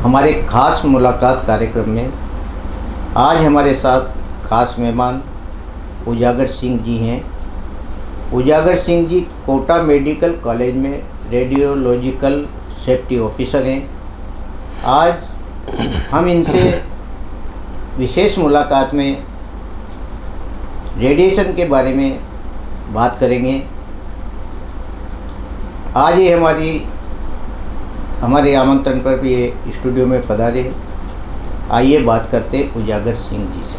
हमारे खास मुलाकात कार्यक्रम में आज हमारे साथ खास मेहमान उजागर सिंह जी हैं। उजागर सिंह जी कोटा मेडिकल कॉलेज में रेडियोलॉजिकल सेफ्टी ऑफिसर हैं। आज हम इनसे विशेष मुलाकात में रेडिएशन के बारे में बात करेंगे। आज ये हमारे आमंत्रण पर भी ये स्टूडियो में पधारे। आइए बात करते उजागर सिंह जी से।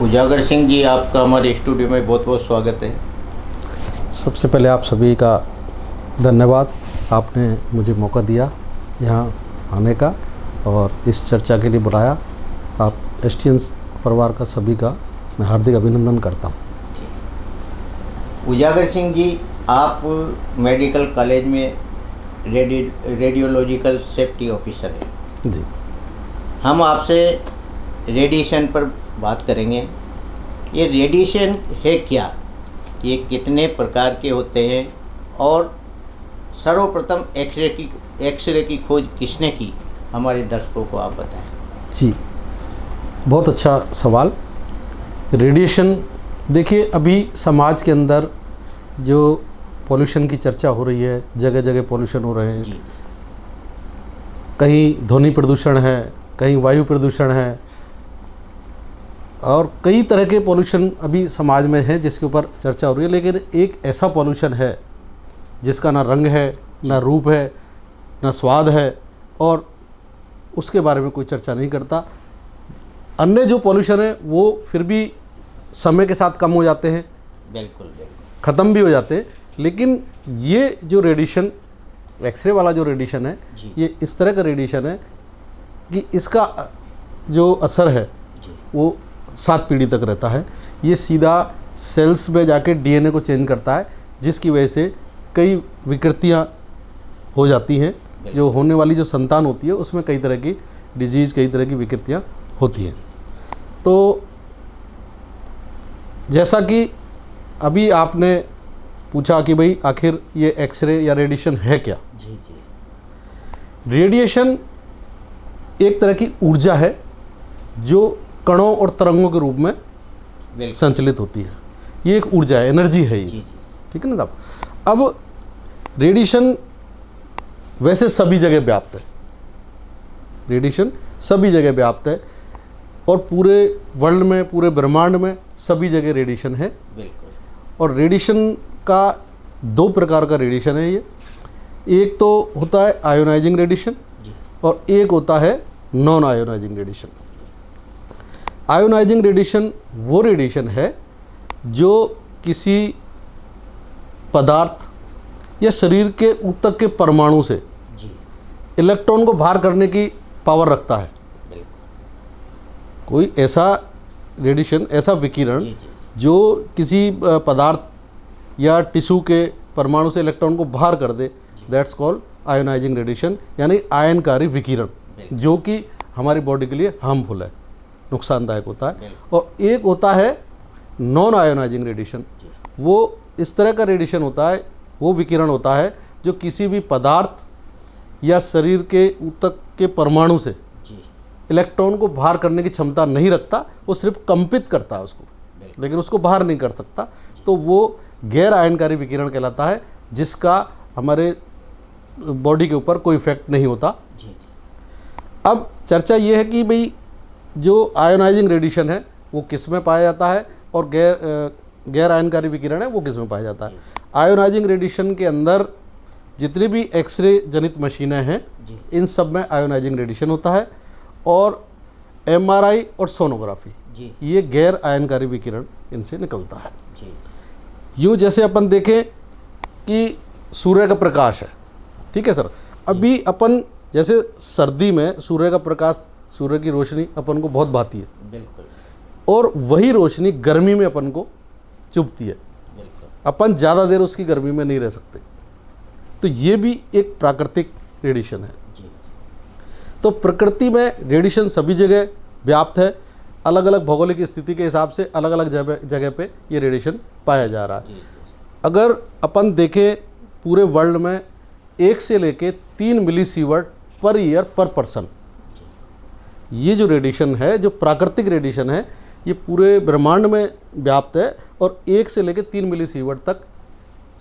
उजागर सिंह जी, आपका हमारे स्टूडियो में बहुत बहुत स्वागत है। सबसे पहले आप सभी का धन्यवाद, आपने मुझे मौका दिया यहाँ आने का और इस चर्चा के लिए बुलाया। आप एसटीएन परिवार का सभी का मैं हार्दिक अभिनंदन करता हूँ। उजागर सिंह जी, आप मेडिकल कॉलेज में रेडियोलॉजिकल सेफ्टी ऑफिसर हैं जी। हम आपसे रेडिएशन पर बात करेंगे। ये रेडिएशन है क्या, ये कितने प्रकार के होते हैं और सर्वप्रथम एक्सरे की खोज किसने की, हमारे दर्शकों को आप बताएं। जी, बहुत अच्छा सवाल। रेडिएशन, देखिए अभी समाज के अंदर जो पॉल्यूशन की चर्चा हो रही है, जगह जगह पॉल्यूशन हो रहे हैं जी। कहीं ध्वनि प्रदूषण है, कहीं वायु प्रदूषण है और कई तरह के पॉल्यूशन अभी समाज में है जिसके ऊपर चर्चा हो रही है। लेकिन एक ऐसा पॉल्यूशन है जिसका ना रंग है, ना रूप है, ना स्वाद है और उसके बारे में कोई चर्चा नहीं करता। अन्य जो पॉल्यूशन है वो फिर भी समय के साथ कम हो जाते हैं, बिल्कुल ख़त्म भी हो जाते हैं। लेकिन ये जो रेडिएशन, एक्सरे वाला जो रेडिएशन है, ये इस तरह का रेडिएशन है कि इसका जो असर है वो 7 पीढ़ी तक रहता है। ये सीधा सेल्स में जाके डीएनए को चेंज करता है, जिसकी वजह से कई विकृतियाँ हो जाती हैं। जो होने वाली जो संतान होती है उसमें कई तरह की डिजीज़, कई तरह की विकृतियाँ होती हैं। तो जैसा कि अभी आपने पूछा कि भाई आखिर ये एक्सरे या रेडिएशन है क्या। जी। रेडिएशन एक तरह की ऊर्जा है जो कणों और तरंगों के रूप में संचलित होती है। ये एक ऊर्जा है, एनर्जी है ये, ठीक है ना साहब। अब रेडिएशन वैसे सभी जगह व्याप्त है, रेडिएशन सभी जगह व्याप्त है और पूरे वर्ल्ड में, पूरे ब्रह्मांड में सभी जगह रेडिएशन है। और रेडिएशन का 2 प्रकार का रेडिएशन है ये। एक तो होता है आयोनाइजिंग रेडिएशन और एक होता है non ionising radiation. Ionising radiation वो रेडिएशन है जो किसी पदार्थ या शरीर के ऊतक के परमाणु से इलेक्ट्रॉन को बाहर करने की पावर रखता है। कोई ऐसा रेडिएशन, ऐसा विकिरण जो किसी पदार्थ या टिश्यू के परमाणु से इलेक्ट्रॉन को बाहर कर दे, दैट्स कॉल्ड आयोनाइजिंग रेडिएशन, यानी आयनकारी विकिरण, जो कि हमारी बॉडी के लिए हार्मफुल है, नुकसानदायक होता है। और एक होता है नॉन आयोनाइजिंग रेडिएशन। वो इस तरह का रेडिएशन होता है, वो विकिरण होता है जो किसी भी पदार्थ या शरीर के ऊतक के परमाणु से इलेक्ट्रॉन को बाहर करने की क्षमता नहीं रखता। वो सिर्फ कंपित करता है उसको, लेकिन उसको बाहर नहीं कर सकता। तो वो गैर आयनकारी विकिरण कहलाता है, जिसका हमारे बॉडी के ऊपर कोई इफेक्ट नहीं होता। अब चर्चा ये है कि भाई जो आयोनाइजिंग रेडिएशन है वो किस में पाया जाता है और गैर आयनकारी विकिरण है वो किस में पाया जाता है। आयोनाइजिंग रेडिएशन के अंदर जितनी भी एक्सरे जनित मशीनें हैं, इन सब में आयोनाइजिंग रेडिएशन होता है। और एमआरआई और सोनोग्राफी, ये गैर आयनकारी विकिरण इनसे निकलता है। यूँ जैसे अपन देखें कि सूर्य का प्रकाश है, ठीक है सर। अभी अपन जैसे सर्दी में सूर्य का प्रकाश, सूर्य की रोशनी अपन को बहुत भाती है, और वही रोशनी गर्मी में अपन को चुभती है। अपन ज़्यादा देर उसकी गर्मी में नहीं रह सकते। तो ये भी एक प्राकृतिक रेडिएशन है। तो प्रकृति में रेडिएशन सभी जगह व्याप्त है। अलग अलग भौगोलिक स्थिति के हिसाब से अलग अलग जगह पे ये रेडिएशन पाया जा रहा है। अगर अपन देखें पूरे वर्ल्ड में 1 से लेके 3 मिलीसीवर्ट पर ईयर पर पर्सन, ये जो रेडिएशन है, जो प्राकृतिक रेडिएशन है, ये पूरे ब्रह्मांड में व्याप्त है और 1 से लेके 3 मिलीसीवर्ट तक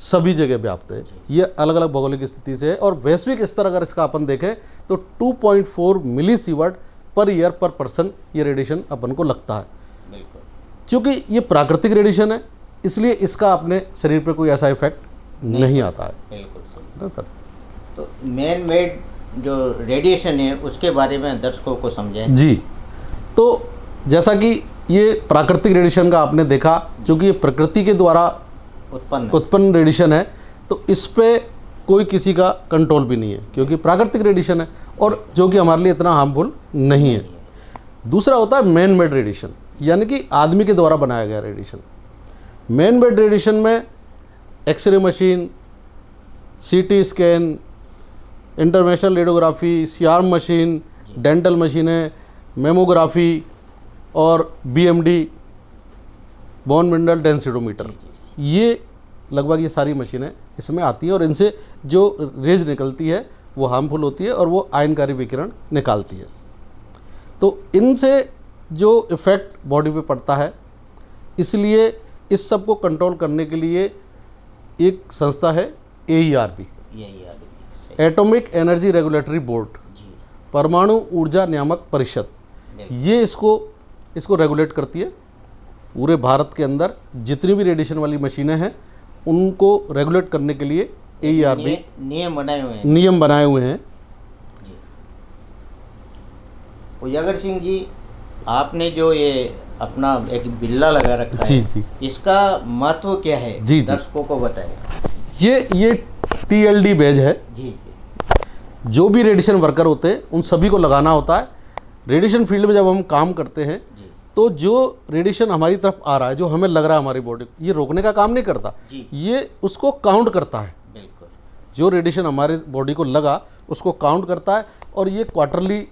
सभी जगह व्याप्त है। ये अलग अलग भौगोलिक स्थिति से है। और वैश्विक स्तर अगर इसका अपन देखें तो 2.4 मिलीसीवर्ट पर ईयर पर पर्सन ये रेडिएशन अपन को लगता है। बिल्कुल, क्योंकि ये प्राकृतिक रेडिएशन है, इसलिए इसका अपने शरीर पर कोई ऐसा इफेक्ट नहीं आता है। बिल्कुल सर, तो मैन मेड जो रेडिएशन है उसके बारे में दर्शकों को समझें। जी, तो जैसा कि ये प्राकृतिक रेडिएशन का आपने देखा, क्योंकि ये प्रकृति के द्वारा उत्पन्न रेडिएशन है, तो इस पे कोई किसी का कंट्रोल भी नहीं है, क्योंकि प्राकृतिक रेडिएशन है और जो कि हमारे लिए इतना हार्मफुल नहीं है। दूसरा होता है मैन मेड रेडिएशन, यानी कि आदमी के द्वारा बनाया गया रेडिएशन। मैन मेड रेडिएशन में X ray machine, CT scan, international radiography, CRM machine, dental मशीनें, मेमोग्राफी और बीएमडी, बोन मिनरल डेंसिटोमीटर, ये लगभग ये सारी मशीनें इसमें आती हैं और इनसे जो रेज निकलती है वो हार्मफुल होती है और वो आयनकारी विकिरण निकालती है। तो इनसे जो इफ़ेक्ट बॉडी पे पड़ता है, इसलिए इस सब को कंट्रोल करने के लिए एक संस्था है AERB, atomic energy regulatory board, परमाणु ऊर्जा नियामक परिषद। ये इसको रेगुलेट करती है। पूरे भारत के अंदर जितनी भी रेडिएशन वाली मशीनें हैं उनको रेगुलेट करने के लिए AERB नियम बनाए हुए हैं। उजागर सिंह जी, आपने जो ये अपना एक बिल्ला लगा रखा है, जी, इसका महत्व क्या है? जी, दर्शकों को बताएं। ये TLD बैज है। जी, जो भी रेडिएशन वर्कर होते हैं उन सभी को लगाना होता है। रेडिएशन फील्ड में जब हम काम करते हैं तो जो रेडिएशन हमारी तरफ आ रहा है, जो हमें लग रहा है हमारी बॉडी, ये रोकने का काम नहीं करता, ये उसको काउंट करता है। बिल्कुल, जो रेडिएशन हमारी बॉडी को लगा उसको काउंट करता है और ये क्वार्टरली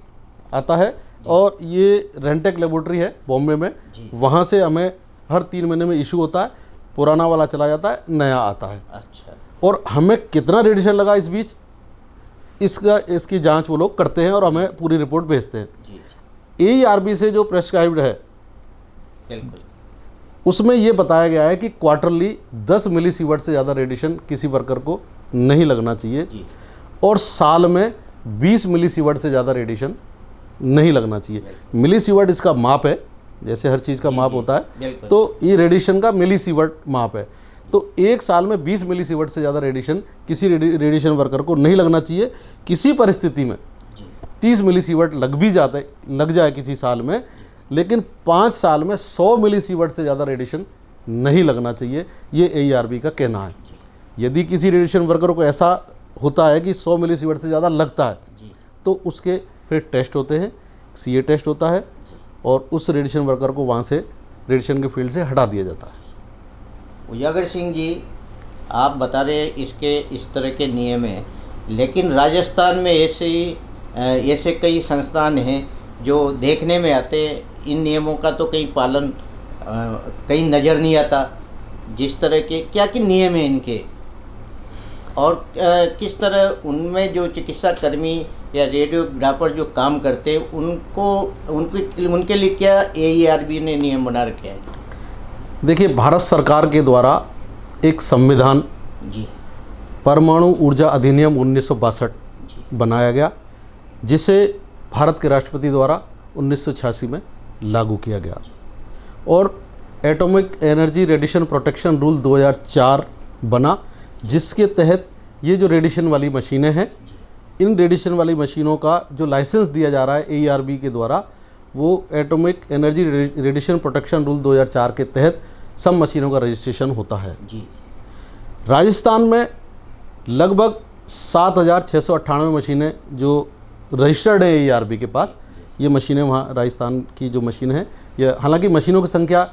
आता है। और ये रेंटेक लेबोरेटरी है बॉम्बे में, वहाँ से हमें हर 3 महीने में इशू होता है, पुराना वाला चला जाता है, नया आता है। अच्छा, और हमें कितना रेडिएशन लगा इस बीच, इसकी जांच वो लोग करते हैं और हमें पूरी रिपोर्ट भेजते हैं। AERB से जो प्रेस्क्राइब्ड है, बिल्कुल, उसमें ये बताया गया है कि क्वार्टरली 10 मिलीसीवर्ट से ज़्यादा रेडिएशन किसी वर्कर को नहीं लगना चाहिए और साल में 20 मिलीसीवर्ट से ज़्यादा रेडिएशन नहीं लगना चाहिए। मिलीसीवर्ट इसका माप है, जैसे हर चीज़ का माप होता है, तो ये रेडिएशन का मिलीसीवर्ट माप है। तो एक साल में 20 मिलीसीवर्ट से ज़्यादा रेडिएशन किसी रेडिएशन वर्कर को नहीं लगना चाहिए। किसी परिस्थिति में 30 मिलीसीवर्ट लग जाए किसी साल में, लेकिन 5 साल में 100 मिलीसीवर्ट से ज़्यादा रेडिएशन नहीं लगना चाहिए, ये AERB का कहना है। यदि किसी रेडिएशन वर्कर को ऐसा होता है कि 100 मिलीसीवर्ट से ज़्यादा लगता है, तो उसके फिर टेस्ट होते हैं, CA टेस्ट होता है और उस रेडिएशन वर्कर को वहाँ से रेडिएशन के फील्ड से हटा दिया जाता है। उजागर सिंह जी, आप बता रहे इसके इस तरह के नियम हैं, लेकिन राजस्थान में ऐसे कई संस्थान हैं जो देखने में आते हैं, इन नियमों का तो कहीं पालन कहीं नज़र नहीं आता। जिस तरह के क्या नियम हैं इनके, और किस तरह उनमें जो चिकित्सा कर्मी या रेडियोग्राफर जो काम करते हैं उनके लिए क्या AERB ने नियम बना रखे हैं? देखिए, भारत सरकार के द्वारा एक संविधान परमाणु ऊर्जा अधिनियम 1962 बनाया गया, जिसे भारत के राष्ट्रपति द्वारा 1986 में लागू किया गया। और atomic energy radiation protection rule 2004 बना, जिसके तहत ये जो रेडिएशन वाली मशीनें हैं, इन रेडिएशन वाली मशीनों का जो लाइसेंस दिया जा रहा है AERB के द्वारा, वो atomic energy radiation protection rule 2004 के तहत सब मशीनों का रजिस्ट्रेशन होता है। राजस्थान में लगभग 7,698 मशीनें जो रजिस्टर्ड है AERB के पास। ये मशीनें वहाँ राजस्थान की जो मशीन है, ये हालांकि मशीनों की संख्या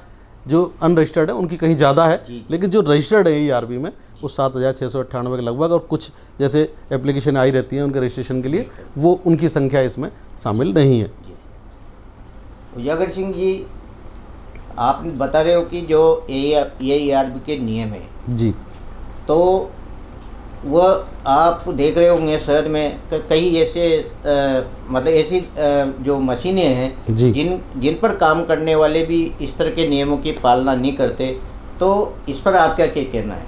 जो अनरजिस्टर्ड है उनकी कहीं ज़्यादा है, लेकिन जो रजिस्टर्ड है AERB में वो 7,698 के लगभग, और कुछ जैसे एप्लीकेशन आई रहती हैं उनके रजिस्ट्रेशन के लिए, वो उनकी संख्या इसमें शामिल नहीं है। उजागर सिंह जी, आप बता रहे हो कि जो AERB के नियम है, जी, तो वह आप देख रहे होंगे शहर में कई ऐसे मतलब ऐसी जो मशीनें हैं जी। जिन पर काम करने वाले भी इस तरह के नियमों की पालना नहीं करते, तो इस पर आपका क्या कहना है?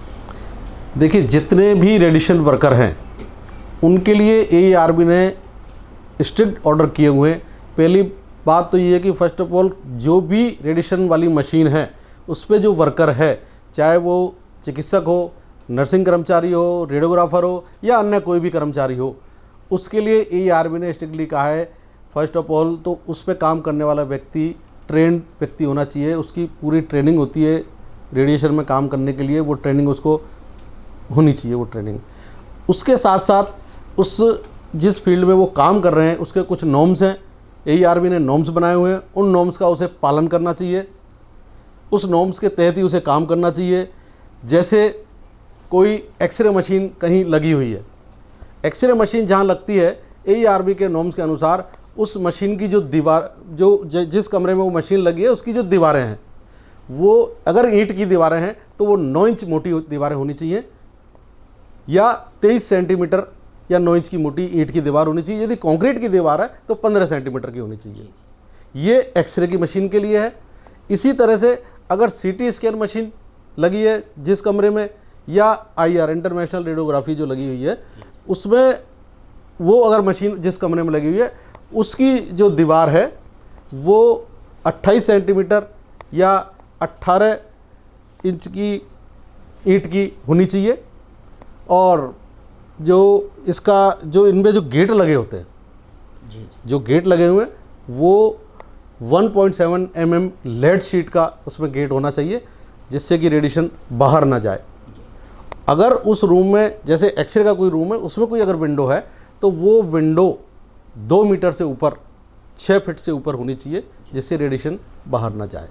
देखिए, जितने भी रेडिएशन वर्कर हैं उनके लिए AERB ने स्ट्रिक्ट ऑर्डर किए हुए हैं। पहली बात तो ये है कि फर्स्ट ऑफ ऑल जो भी रेडिएशन वाली मशीन है उस पर जो वर्कर है, चाहे वो चिकित्सक हो, नर्सिंग कर्मचारी हो, रेडियोग्राफर हो या अन्य कोई भी कर्मचारी हो, उसके लिए AERB ने स्ट्रिक्टली कहा है फर्स्ट ऑफ ऑल तो उस पर काम करने वाला व्यक्ति ट्रेंड व्यक्ति होना चाहिए। उसकी पूरी ट्रेनिंग होती है रेडिएशन में काम करने के लिए, वो ट्रेनिंग उसको होनी चाहिए वो ट्रेनिंग। उसके साथ साथ उस जिस फील्ड में वो काम कर रहे हैं उसके कुछ नॉर्म्स हैं, AERB ने नॉर्म्स बनाए हुए हैं, उन नॉर्म्स का उसे पालन करना चाहिए, उस नॉर्म्स के तहत ही उसे काम करना चाहिए। जैसे कोई एक्सरे मशीन कहीं लगी हुई है, एक्सरे मशीन जहाँ लगती है AERB के नॉर्म्स के अनुसार उस मशीन की जो दीवार जिस कमरे में वो मशीन लगी है उसकी जो दीवारें हैं, वो अगर ईंट की दीवारें हैं तो वो 9 इंच मोटी दीवारें होनी चाहिए या 23 सेंटीमीटर या 9 इंच की मोटी ईंट की दीवार होनी चाहिए। यदि कंक्रीट की दीवार है तो 15 सेंटीमीटर की होनी चाहिए। ये एक्सरे की मशीन के लिए है। इसी तरह से अगर CT स्कैन मशीन लगी है जिस कमरे में, या IR इंटरनेशनल रेडियोग्राफी जो लगी हुई है उसमें, वो अगर मशीन जिस कमरे में लगी हुई है उसकी जो दीवार है वो 28 सेंटीमीटर या 18 इंच की ईंट की होनी चाहिए। और जो इसका जो इनमें जो गेट लगे होते हैं, जो गेट लगे हुए हैं वो 1.7 mm लेड शीट का उसमें गेट होना चाहिए जिससे कि रेडिएशन बाहर ना जाए। अगर उस रूम में, जैसे एक्सरे का कोई रूम है, उसमें कोई अगर विंडो है तो वो विंडो 2 मीटर से ऊपर, 6 फीट से ऊपर होनी चाहिए जिससे रेडिएशन बाहर ना जाए।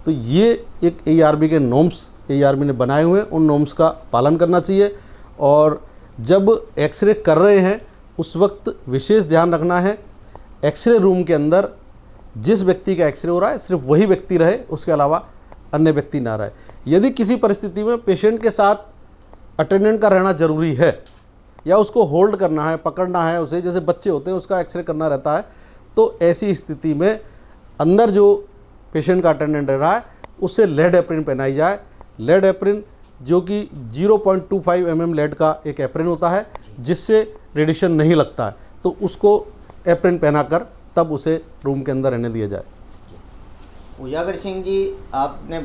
तो ये एक AERB के नॉर्म्स AERB ने बनाए हुए हैं, उन नॉर्म्स का पालन करना चाहिए। और जब एक्सरे कर रहे हैं उस वक्त विशेष ध्यान रखना है एक्सरे रूम के अंदर जिस व्यक्ति का एक्सरे हो रहा है सिर्फ वही व्यक्ति रहे, उसके अलावा अन्य व्यक्ति ना रहे। यदि किसी परिस्थिति में पेशेंट के साथ अटेंडेंट का रहना ज़रूरी है या उसको होल्ड करना है, पकड़ना है उसे, जैसे बच्चे होते हैं उसका एक्सरे करना रहता है, तो ऐसी स्थिति में अंदर जो पेशेंट का अटेंडेंट रह रहा है उससे लेड एप्रिन पहनाई जाए। लेड एप्रिन जो कि 0.25 mm लेड का एक एप्रिन होता है जिससे रेडिएशन नहीं लगता है, तो उसको एप्रिन पहनाकर तब उसे रूम के अंदर रहने दिया जाए। उजागर सिंह जी, आपने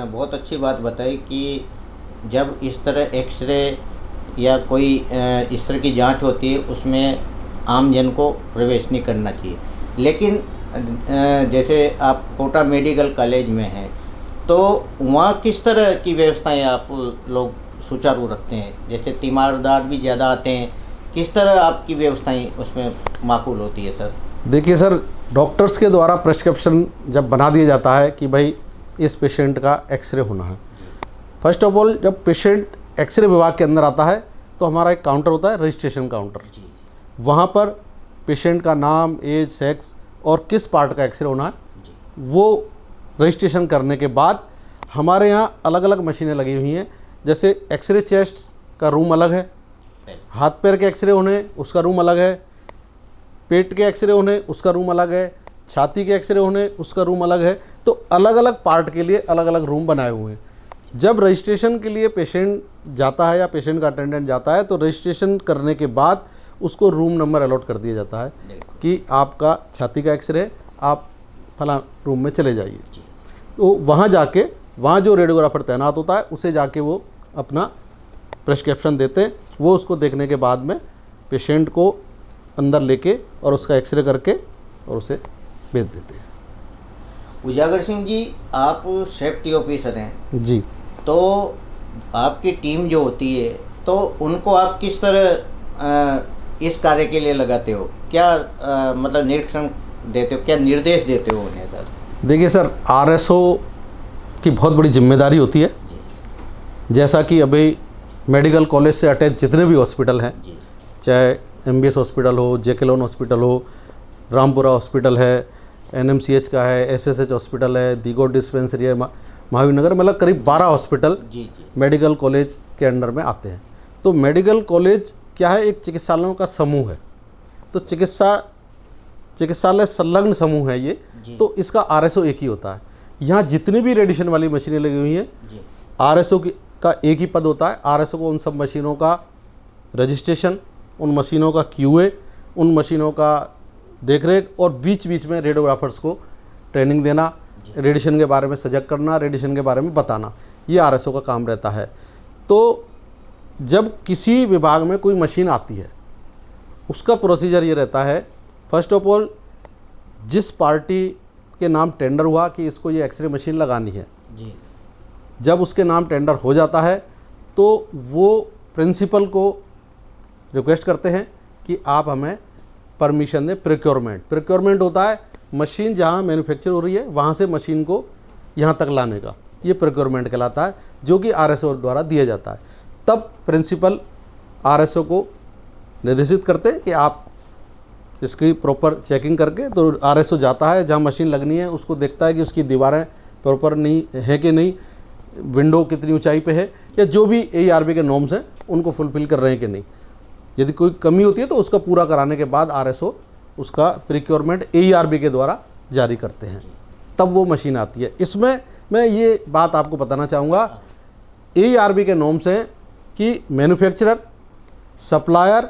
बहुत अच्छी बात बताई कि जब इस तरह एक्सरे या कोई इस तरह की जांच होती है उसमें आम जन को प्रवेश नहीं करना चाहिए। लेकिन जैसे आप कोटा मेडिकल कॉलेज में हैं तो वहाँ किस तरह की व्यवस्थाएं आप लोग सुचारू रखते हैं? जैसे तीमारदार भी ज़्यादा आते हैं, किस तरह आपकी व्यवस्थाएं उसमें माकूल होती है सर? देखिए सर, डॉक्टर्स के द्वारा प्रेस्क्रिप्शन जब बना दिया जाता है कि भाई इस पेशेंट का एक्सरे होना है, फर्स्ट ऑफ ऑल जब पेशेंट एक्सरे विभाग के अंदर आता है तो हमारा एक काउंटर होता है, रजिस्ट्रेशन काउंटर। वहाँ पर पेशेंट का नाम, एज, सेक्स और किस पार्ट का एक्सरे होना है वो रजिस्ट्रेशन करने के बाद हमारे यहाँ अलग अलग मशीनें लगी हुई हैं। जैसे एक्सरे चेस्ट का रूम अलग है, हाथ पैर के एक्सरे होने उसका रूम अलग है, पेट के एक्सरे होने उसका रूम अलग है, छाती के एक्सरे होने उसका रूम अलग है। तो अलग अलग पार्ट के लिए अलग अलग रूम बनाए हुए हैं। जब रजिस्ट्रेशन के लिए पेशेंट जाता है या पेशेंट का अटेंडेंट जाता है तो रजिस्ट्रेशन करने के बाद उसको रूम नंबर अलॉट कर दिया जाता है कि आपका छाती का एक्सरे, आप फला रूम में चले जाइए। तो वहाँ जाके, वहाँ जो रेडियोग्राफर तैनात होता है उसे जाके वो अपना प्रेस्क्रिप्शन देते हैं। वो उसको देखने के बाद में पेशेंट को अंदर लेके और उसका एक्सरे करके और उसे भेज देते हैं। उजागर सिंह जी, आप सेफ्टी ऑफिसर हैं जी, तो आपकी टीम जो होती है तो उनको आप किस तरह इस कार्य के लिए लगाते हो? क्या मतलब निरीक्षण देते हो, क्या निर्देश देते हो उन्हें सर? देखिए सर, RSO की बहुत बड़ी जिम्मेदारी होती है। जैसा कि अभी मेडिकल कॉलेज से अटैच जितने भी हॉस्पिटल हैं, चाहे MBS हॉस्पिटल हो, JK लोन हॉस्पिटल हो, रामपुरा हॉस्पिटल है, NMCH का है, SSH हॉस्पिटल है, दीगोट डिस्पेंसरी है, महावीर नगर, मतलब करीब 12 हॉस्पिटल मेडिकल कॉलेज के अंडर में आते हैं। तो मेडिकल कॉलेज क्या है, एक चिकित्सालयों का समूह है। तो चिकित्सालय संलग्न समूह है ये, तो इसका RSO एक ही होता है। यहाँ जितनी भी रेडिएशन वाली मशीनें लगी हुई हैं, RSO का एक ही पद होता है। RSO को उन सब मशीनों का रजिस्ट्रेशन, उन मशीनों का QA, उन मशीनों का देखरेख और बीच बीच में रेडियोग्राफर्स को ट्रेनिंग देना, रेडिएशन के बारे में सजग करना, रेडिएशन के बारे में बताना, ये RSO का काम रहता है। तो जब किसी विभाग में कोई मशीन आती है, उसका प्रोसीजर ये रहता है, फर्स्ट ऑफ ऑल जिस पार्टी के नाम टेंडर हुआ कि इसको ये एक्सरे मशीन लगानी है, जब उसके नाम टेंडर हो जाता है तो वो प्रिंसिपल को रिक्वेस्ट करते हैं कि आप हमें परमिशन दें। प्रिक्योरमेंट होता है मशीन जहाँ मैन्युफैक्चर हो रही है वहाँ से मशीन को यहाँ तक लाने का, ये प्रिक्योरमेंट कहलाता है, जो कि RSO द्वारा दिया जाता है। तब प्रिंसिपल RSO को निर्देशित करते हैं कि आप इसकी प्रॉपर चेकिंग करके, तो RSO जाता है जहाँ मशीन लगनी है, उसको देखता है कि उसकी दीवारें प्रॉपर नहीं है कि नहीं, विंडो कितनी ऊंचाई पे है, या जो भी AERB के नॉर्म्स हैं उनको फुलफिल कर रहे हैं कि नहीं। यदि कोई कमी होती है तो उसका पूरा कराने के बाद RSO उसका प्रिक्योरमेंट AERB के द्वारा जारी करते हैं, तब वो मशीन आती है। इसमें मैं ये बात आपको बताना चाहूँगा, AERB के नॉर्म्स हैं कि manufacturer, supplier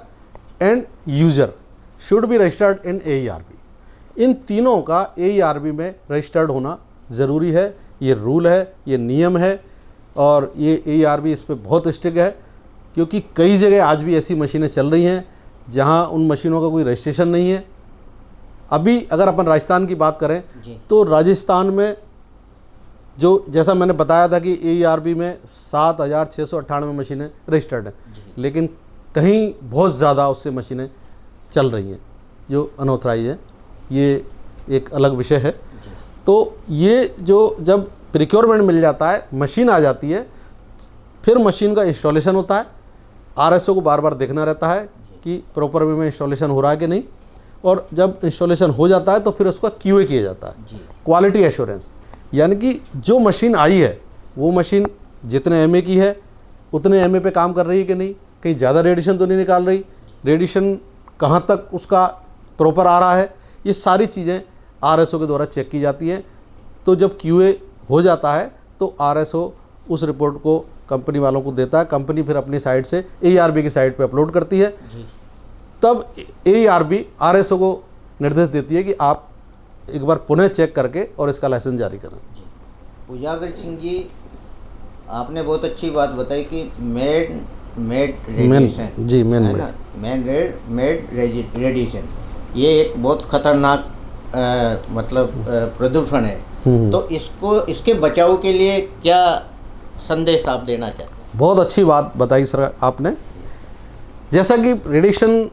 end user should be registered in AERB। इन तीनों का AERB में रजिस्टर्ड होना ज़रूरी है, ये रूल है, ये नियम है, और ये AERB इस पर बहुत स्ट्रिक्ट है, क्योंकि कई जगह आज भी ऐसी मशीनें चल रही हैं जहां उन मशीनों का कोई रजिस्ट्रेशन नहीं है। अभी अगर अपन राजस्थान की बात करें तो राजस्थान में जो, जैसा मैंने बताया था कि AERB में 7,698 मशीनें रजिस्टर्ड हैं, लेकिन कहीं बहुत ज़्यादा उससे मशीनें चल रही हैं जो अनऑथराइज है, ये एक अलग विषय है। तो ये जो जब प्रिक्योरमेंट मिल जाता है, मशीन आ जाती है, फिर मशीन का इंस्टॉलेशन होता है। RSO को बार बार देखना रहता है कि प्रॉपर वे में इंस्टॉलेशन हो रहा है कि नहीं, और जब इंस्टॉलेशन हो जाता है तो फिर उसका QA किया जाता है, क्वालिटी एश्योरेंस, यानी कि जो मशीन आई है वो मशीन जितने MA की है उतने MA पे काम कर रही है कि नहीं, कहीं ज़्यादा रेडिएशन तो नहीं निकाल रही, रेडिएशन कहाँ तक उसका प्रॉपर आ रहा है, ये सारी चीज़ें RSO के द्वारा चेक की जाती हैं। तो जब QA हो जाता है तो RSO उस रिपोर्ट को कंपनी वालों को देता है, कंपनी फिर अपनी साइट से AERB की साइट पे अपलोड करती है, तब AERB RSO को निर्देश देती है कि आप एक बार पुनः चेक करके और इसका लाइसेंस जारी करें। उजागर सिंह जी, आपने बहुत अच्छी बात बताई कि मेड रेडिएशन ये एक बहुत खतरनाक प्रदूषण है, तो इसके बचाव के लिए क्या संदेश आप देना चाहते हैं? बहुत अच्छी बात बताई सर आपने। जैसा कि रेडिएशन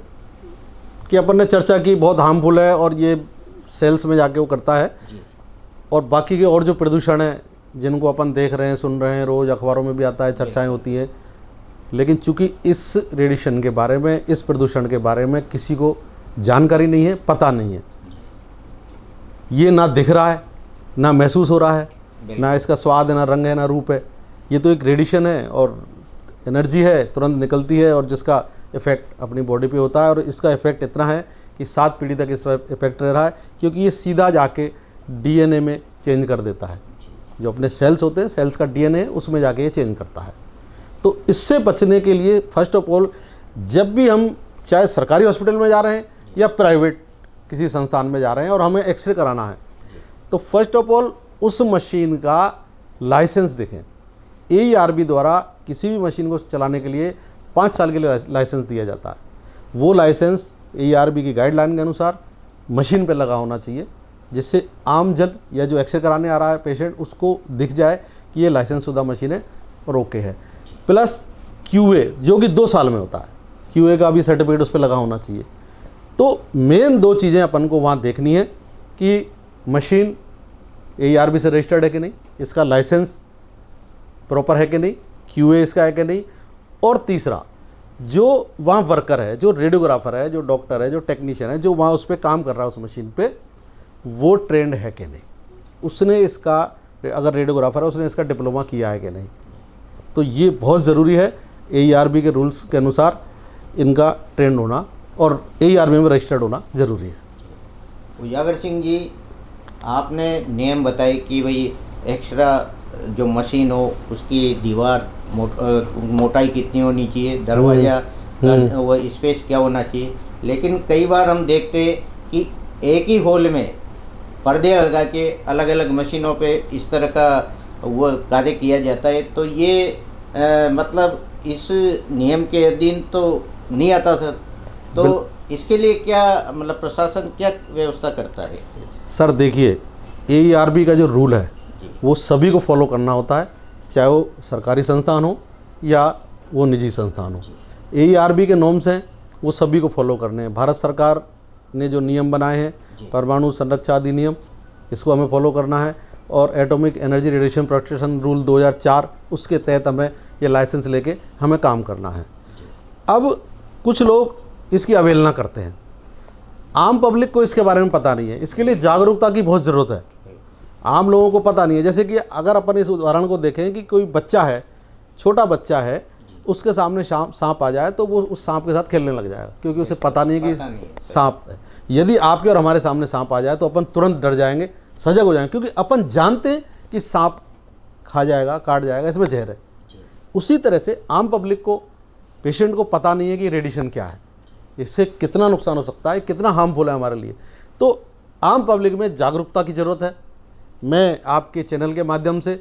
की अपन ने चर्चा की, बहुत हार्मफुल है और ये सेल्स में जाके वो करता है, और बाकी के और जो प्रदूषण है जिनको अपन देख रहे हैं, सुन रहे हैं, रोज़ अखबारों में भी आता है, चर्चाएं होती हैं, लेकिन चूंकि इस रेडिएशन के बारे में, इस प्रदूषण के बारे में किसी को जानकारी नहीं है, पता नहीं है, ये ना दिख रहा है, ना महसूस हो रहा है, ना इसका स्वाद है, ना रंग है, ना रूप है, ये तो एक रेडिएशन है और एनर्जी है, तुरंत निकलती है और जिसका इफ़ेक्ट अपनी बॉडी पे होता है, और इसका इफ़ेक्ट इतना है कि 7 पीढ़ी तक इस पर इफ़ेक्ट रह रहा है, क्योंकि ये सीधा जाके DNA में चेंज कर देता है, जो अपने सेल्स होते हैं, सेल्स का DNA उसमें जाके ये चेंज करता है। तो इससे बचने के लिए फर्स्ट ऑफ ऑल, जब भी हम चाहे सरकारी हॉस्पिटल में जा रहे हैं या प्राइवेट किसी संस्थान में जा रहे हैं और हमें एक्सरे कराना है, तो फर्स्ट ऑफ ऑल उस मशीन का लाइसेंस देखें। AERB द्वारा किसी भी मशीन को चलाने के लिए 5 साल के लिए लाइसेंस दिया जाता है। वो लाइसेंस AERB की गाइडलाइन के अनुसार मशीन पे लगा होना चाहिए, जिससे आम जन या जो एक्सरे कराने आ रहा है पेशेंट, उसको दिख जाए कि ये लाइसेंस शुदा मशीन है और ओके है। प्लस QA जो कि 2 साल में होता है, QA का भी सर्टिफिकेट उस पर लगा होना चाहिए। तो मेन 2 चीज़ें अपन को वहाँ देखनी है कि मशीन AERB से रजिस्टर्ड है कि नहीं, इसका लाइसेंस प्रॉपर है कि नहीं, QA इसका है कि नहीं, और तीसरा जो वहाँ वर्कर है, जो रेडियोग्राफर है, जो डॉक्टर है, जो टेक्नीशियन है, जो वहाँ उस पर काम कर रहा है उस मशीन पे, वो ट्रेंड है कि नहीं, उसने इसका, अगर रेडियोग्राफर है उसने इसका डिप्लोमा किया है कि नहीं। तो ये बहुत ज़रूरी है। AERB के रूल्स के अनुसार इनका ट्रेंड होना और AERB में रजिस्टर्ड होना ज़रूरी है। उजागर सिंह जी, आपने नियम बताए कि भाई एक्स्ट्रा जो मशीन हो उसकी दीवार मोटाई कितनी होनी चाहिए, दरवाज़ा वो स्पेस क्या होना चाहिए, लेकिन कई बार हम देखते हैं कि एक ही हॉल में पर्दे लगा के अलग अलग मशीनों पे इस तरह का वो कार्य किया जाता है, तो ये मतलब इस नियम के अधीन तो नहीं आता सर। तो इसके लिए क्या मतलब प्रशासन क्या व्यवस्था करता है? सर देखिए, AERB का जो रूल है वो सभी को फॉलो करना होता है, चाहे वो सरकारी संस्थान हो या वो निजी संस्थान हो। AERB के नॉर्म्स हैं वो सभी को फॉलो करने हैं। भारत सरकार ने जो नियम बनाए हैं परमाणु संरक्षण अधिनियम, इसको हमें फॉलो करना है, और atomic energy radiation protection rule 2004 उसके तहत हमें ये लाइसेंस लेके हमें काम करना है। अब कुछ लोग इसकी अवहेलना करते हैं, आम पब्लिक को इसके बारे में पता नहीं है, इसके लिए जागरूकता की बहुत ज़रूरत है। आम लोगों को पता नहीं है। जैसे कि अगर अपन इस उदाहरण को देखें कि कोई बच्चा है, छोटा बच्चा है, उसके सामने सांप आ जाए तो वो उस सांप के साथ खेलने लग जाएगा, क्योंकि उसे पता नहीं है कि सांप है। यदि आपके और हमारे सामने सांप आ जाए तो अपन तुरंत डर जाएंगे, सजग हो जाएंगे, क्योंकि अपन जानते हैं कि सांप खा जाएगा, काट जाएगा, इसमें जहर है। उसी तरह से आम पब्लिक को, पेशेंट को पता नहीं है कि रेडिएशन क्या है, इससे कितना नुकसान हो सकता है, कितना हार्मफुल है हमारे लिए। तो आम पब्लिक में जागरूकता की ज़रूरत है। मैं आपके चैनल के माध्यम से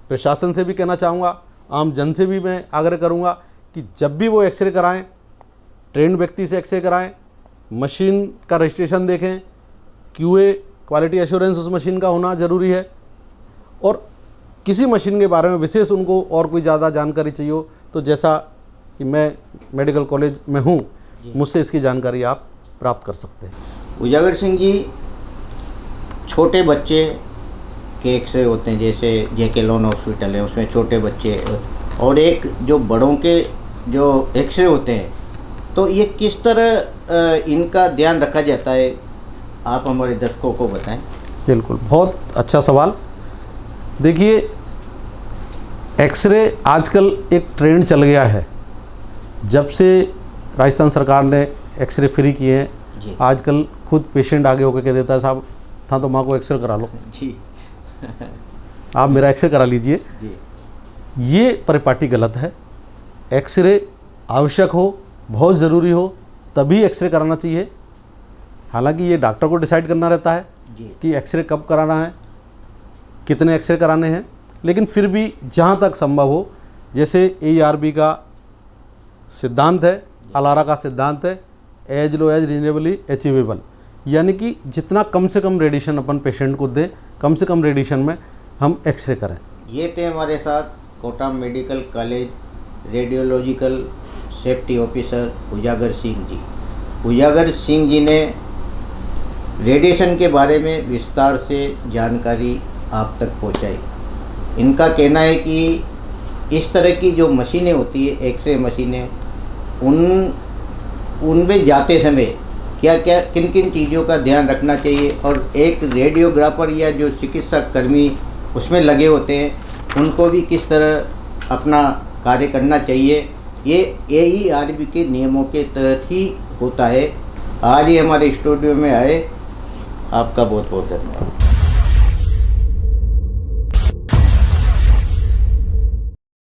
प्रशासन से भी कहना चाहूँगा, आम जन से भी मैं आग्रह करूँगा कि जब भी वो एक्सरे कराएं, ट्रेंड व्यक्ति से एक्सरे कराएं, मशीन का रजिस्ट्रेशन देखें, QA क्वालिटी एश्योरेंस उस मशीन का होना ज़रूरी है, और किसी मशीन के बारे में विशेष उनको और कोई ज़्यादा जानकारी चाहिए हो तो जैसा कि मैं मेडिकल कॉलेज में हूँ, मुझसे इसकी जानकारी आप प्राप्त कर सकते हैं। उजागर सिंह जी, छोटे बच्चे के एक्सरे होते हैं, जैसे JK लोन हॉस्पिटल है उसमें छोटे बच्चे, और एक जो बड़ों के जो एक्सरे होते हैं, तो ये किस तरह इनका ध्यान रखा जाता है, आप हमारे दर्शकों को बताएं। बिल्कुल, बहुत अच्छा सवाल। देखिए, एक्सरे आजकल एक ट्रेंड चल गया है। जब से राजस्थान सरकार ने एक्सरे फ्री किए हैं, आजकल खुद पेशेंट आगे होकर कह देता है, साहब था तो माँ को एक्सरे करा लो जी आप मेरा एक्सरे करा लीजिए जी। ये परिपाटी गलत है। एक्सरे आवश्यक हो, बहुत ज़रूरी हो, तभी एक्सरे कराना चाहिए। हालांकि ये डॉक्टर को डिसाइड करना रहता है कि एक्सरे कब कराना है, कितने एक्सरे कराने हैं, लेकिन फिर भी जहाँ तक संभव हो, जैसे AERB का सिद्धांत है, अलारा का सिद्धांत है, as low as reasonably achievable, यानी कि जितना कम से कम रेडिएशन अपन पेशेंट को दें, कम से कम रेडिएशन में हम एक्सरे करें। ये थे हमारे साथ Kota medical college radiological safety officer Ujagar Singh जी। उजागर सिंह जी ने रेडिएशन के बारे में विस्तार से जानकारी आप तक पहुंचाई। इनका कहना है कि इस तरह की जो मशीनें होती है, एक्सरे मशीनें, उनमें जाते समय क्या क्या किन किन चीज़ों का ध्यान रखना चाहिए, और एक रेडियोग्राफर या जो चिकित्सा कर्मी उसमें लगे होते हैं उनको भी किस तरह अपना कार्य करना चाहिए, ये AERB के नियमों के तहत ही होता है। आज ही हमारे स्टूडियो में आए, आपका बहुत बहुत धन्यवाद।